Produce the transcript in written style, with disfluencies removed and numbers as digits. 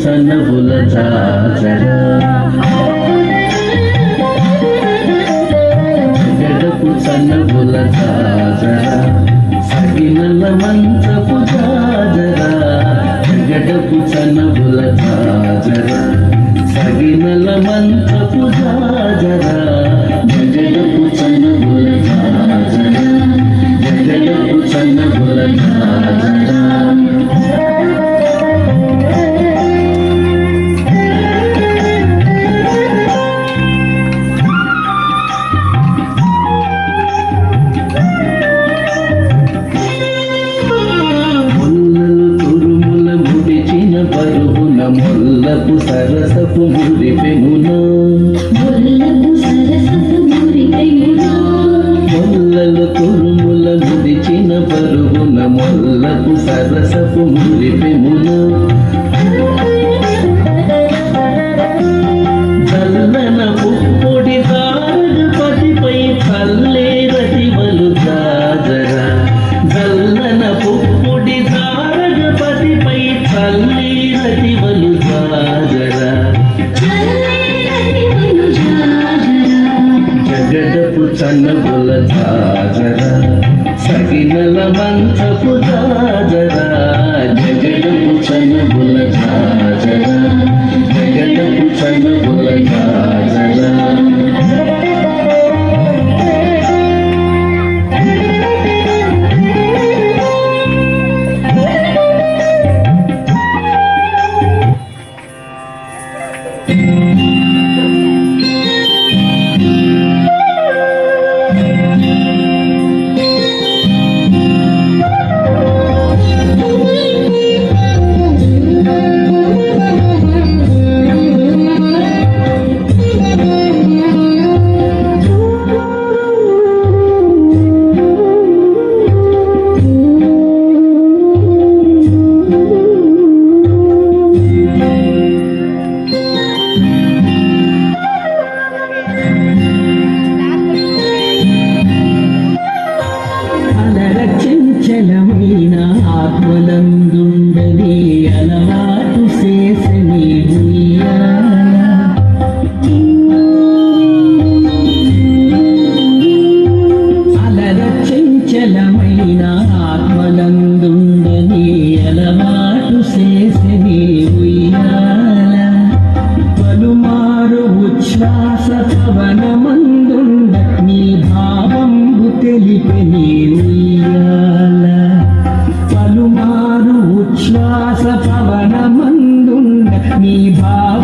సనబుల జాజరా గడపు సనబుల జాజరా సగినల మంచపు జాజరా గడపు సనబుల జాజరా సగినల మంచపు జాజరా గడపు సనబుల జాజరా గడపు సనబుల జాజరా ముల్లపు సరసపు మురిపెమునా ముల్లలు తురుముల ముదిచిన పరుగున ముల్లపు సరసపు మురిపెమునా చల్లన పుప్పొడి దారగపతిపై చల్లే రతివలు జాజరా చల్లన పుప్పొడి దారగపతిపై చల్లే రతివలు జాజరా జగడపు చన్నబుల జాజరా సగినల మంచపు జాజరా జగడపు చన్నబుల జాజరా జగడపు చన్నబుల జాజరా చంచలమైన ఆత్మనందుండని అలవాటు చేసని అలర చంచలమైన ఆత్మనందుండని అలవాటు చేసని ఉయ్యాల పలుమారు ఉచ్ఛ్వాస పవనమందుండ నీ భావంబు తెలిపని పలుమారు ఉచ్ఛ్వాస పవనమందుండ నీ భావ